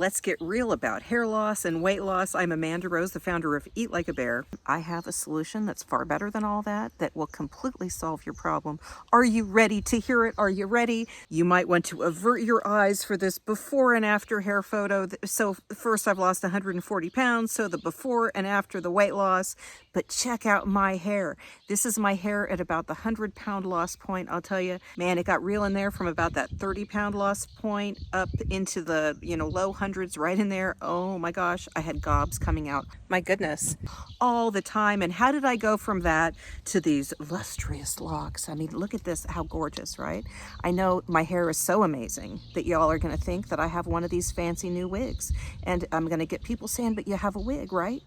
Let's get real about hair loss and weight loss. I'm Amanda Rose, the founder of Eat Like a Bear. I have a solution that's far better than all that, that will completely solve your problem. Are you ready to hear it? Are you ready? You might want to avert your eyes for this before and after hair photo. So first, I've lost 140 pounds, so the before and after the weight loss. But check out my hair. This is my hair at about the 100-pound loss point. I'll tell you, man, it got real in there from about that 30-pound loss point up into the, low hundreds, right in there. Oh my gosh, I had gobs coming out. My goodness, all the time. And how did I go from that to these lustrous locks? I mean, look at this, how gorgeous, right? I know my hair is so amazing that y'all are going to think that I have one of these fancy new wigs. And I'm going to get people saying, but you have a wig, right?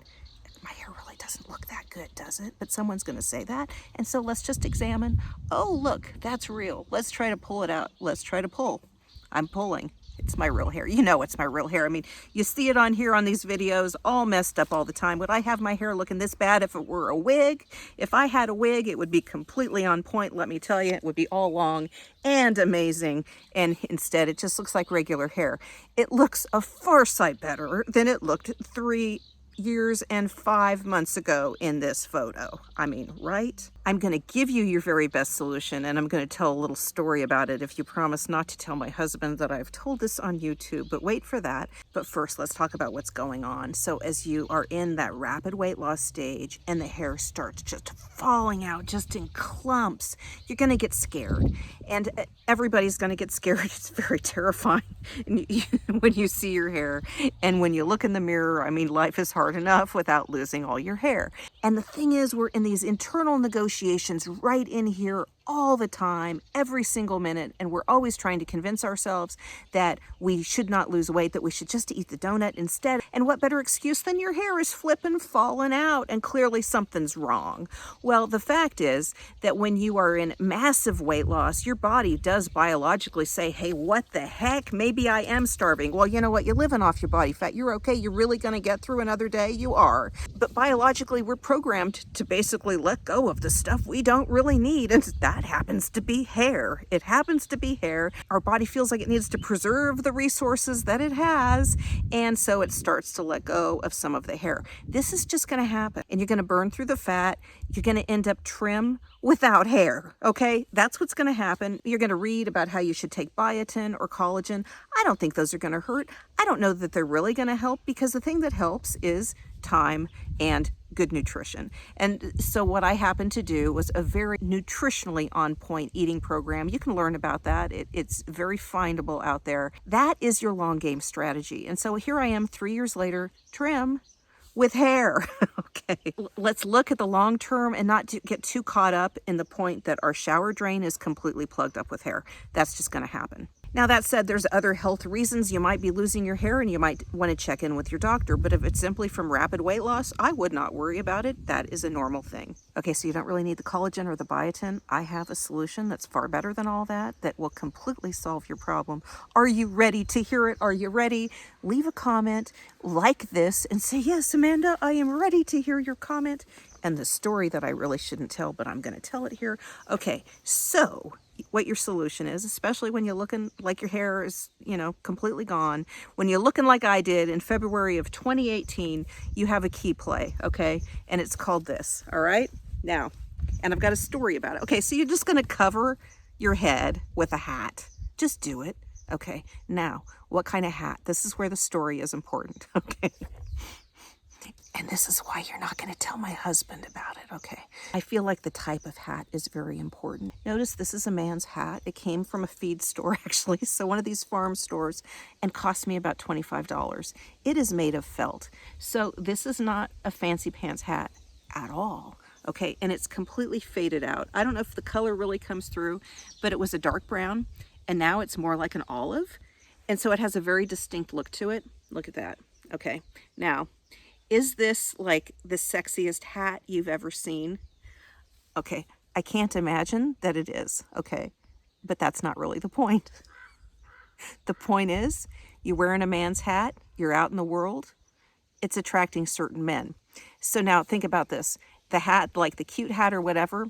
My hair really doesn't look that good, does it? But someone's going to say that. And so let's just examine. Oh, look, that's real. Let's try to pull it out. Let's try to pull. I'm pulling. It's my real hair. You know it's my real hair. I mean, you see it on here on these videos, all messed up all the time. Would I have my hair looking this bad if it were a wig? If I had a wig, it would be completely on point. Let me tell you, it would be all long and amazing. And instead, it just looks like regular hair. It looks a far sight better than it looked 3 years and 5 months ago in this photo. I mean, right? I'm going to give you your very best solution, and I'm going to tell a little story about it if you promise not to tell my husband that I've told this on YouTube, but wait for that. But first, let's talk about what's going on. So as you are in that rapid weight loss stage and the hair starts just falling out just in clumps, you're going to get scared. And everybody's going to get scared. It's very terrifying when you see your hair. And when you look in the mirror, I mean, life is hard enough without losing all your hair. And the thing is, we're in these internal negotiations right in here all the time, every single minute, and we're always trying to convince ourselves that we should not lose weight, that we should just eat the donut instead. And what better excuse than your hair is flipping, falling out, and clearly something's wrong. Well, the fact is that when you are in massive weight loss, your body does biologically say, hey, what the heck? Maybe I am starving. Well, you know what? You're living off your body fat. You're okay. You're really going to get through another day. You are. But biologically, we're programmed to basically let go of the stuff we don't really need. And that happens to be hair. It happens to be hair. Our body feels like it needs to preserve the resources that it has, and so it starts to let go of some of the hair. This is just going to happen, and you're going to burn through the fat. You're going to end up trim without hair, okay? That's what's going to happen. You're going to read about how you should take biotin or collagen. I don't think those are going to hurt. I don't know that they're really going to help, because the thing that helps is time and good nutrition. And so what I happened to do was a very nutritionally on point eating program. You can learn about that. It's very findable out there. That is your long game strategy. And so here I am 3 years later, trim with hair. Okay, let's look at the long term and not get too caught up in the point that our shower drain is completely plugged up with hair. That's just going to happen. Now, that said, there's other health reasons you might be losing your hair, and you might want to check in with your doctor. But if it's simply from rapid weight loss, I would not worry about it. That is a normal thing. Okay, so you don't really need the collagen or the biotin. I have a solution that's far better than all that, that will completely solve your problem. Are you ready to hear it? Are you ready? Leave a comment, like this, and say, yes, Amanda, I am ready to hear your comment. And the story that I really shouldn't tell, but I'm going to tell it here. Okay, so what your solution is, especially when you're looking like your hair is, completely gone. When you're looking like I did in February of 2018, you have a key play, okay? And it's called this, all right? Now, and I've got a story about it. Okay, so you're just going to cover your head with a hat. Just do it. Okay, now, what kind of hat? This is where the story is important, okay? And this is why you're not going to tell my husband about it, okay? I feel like the type of hat is very important. Notice this is a man's hat. It came from a feed store, actually, so one of these farm stores, and cost me about $25. It is made of felt. So this is not a fancy pants hat at all, okay? And it's completely faded out. I don't know if the color really comes through, but it was a dark brown, and now it's more like an olive. And so it has a very distinct look to it. Look at that, okay? Now, is this like the sexiest hat you've ever seen? Okay, I can't imagine that it is, okay? But that's not really the point. The point is, you're wearing a man's hat, you're out in the world, it's attracting certain men. So now think about this. The hat, like the cute hat or whatever,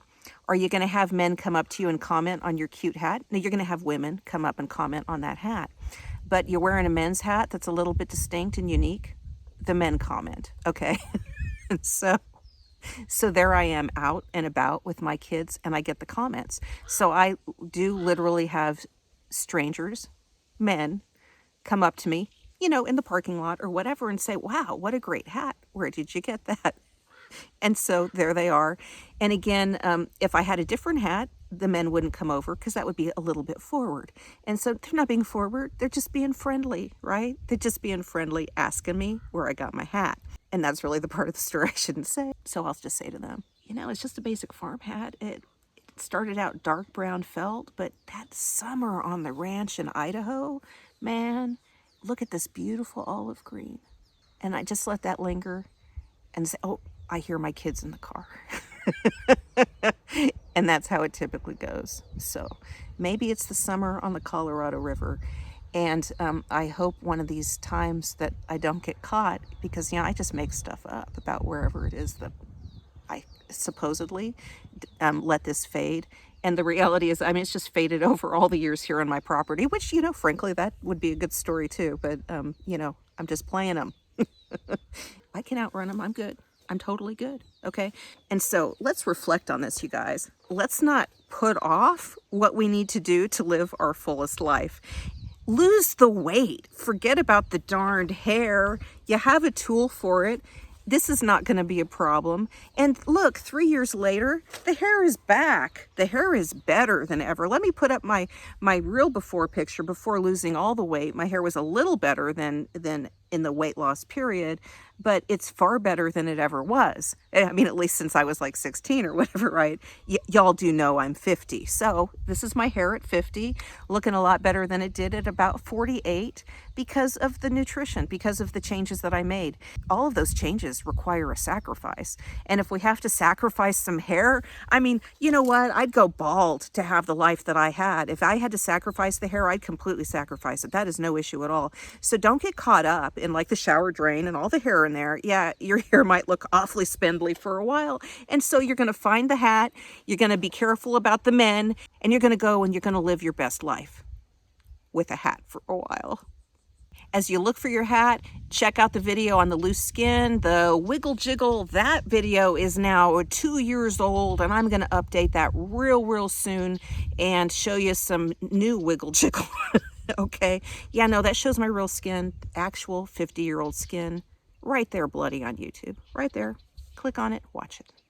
are you going to have men come up to you and comment on your cute hat? No, you're going to have women come up and comment on that hat. but you're wearing a men's hat that's a little bit distinct and unique, the men comment, okay? And so there I am out and about with my kids and I get the comments. So I do literally have strangers, men, come up to me, in the parking lot or whatever and say, wow, what a great hat. Where did you get that? And so there they are. And again, if I had a different hat, the men wouldn't come over because that would be a little bit forward. And so they're not being forward. They're just being friendly, right? They're just being friendly, asking me where I got my hat. And that's really the part of the story I shouldn't say. So I'll just say to them, it's just a basic farm hat. It started out dark brown felt, but that summer on the ranch in Idaho, man, look at this beautiful olive green. And I just let that linger and say, oh, I hear my kids in the car. And that's how it typically goes. So maybe it's the summer on the Colorado River. And I hope one of these times that I don't get caught, because, I just make stuff up about wherever it is that I supposedly let this fade. And the reality is, it's just faded over all the years here on my property, which, frankly, that would be a good story too. But, I'm just playing them. I can outrun them. I'm good. I'm totally good. Okay. And so let's reflect on this, you guys. Let's not put off what we need to do to live our fullest life. Lose the weight. Forget about the darned hair. You have a tool for it. This is not going to be a problem. And look, 3 years later, the hair is back. The hair is better than ever. Let me put up my real before picture before losing all the weight. My hair was a little better than in the weight loss period, but it's far better than it ever was. At least since I was like 16 or whatever, right? Y'all do know I'm 50. So this is my hair at 50, looking a lot better than it did at about 48 because of the nutrition, because of the changes that I made. All of those changes require a sacrifice. And if we have to sacrifice some hair, you know what? I'd go bald to have the life that I had. If I had to sacrifice the hair, I'd completely sacrifice it. That is no issue at all. So don't get caught up in like the shower drain and all the hair in there. Yeah, your hair might look awfully spindly for a while. And so you're going to find the hat, you're going to be careful about the men, and you're going to go and you're going to live your best life with a hat for a while. As you look for your hat, check out the video on the loose skin, the wiggle jiggle. That video is now 2 years old, and I'm going to update that real soon and show you some new wiggle jiggle. Okay. Yeah, no, that shows my real skin, actual 50-year-old skin, right there, bloody on YouTube, right there. Click on it, watch it.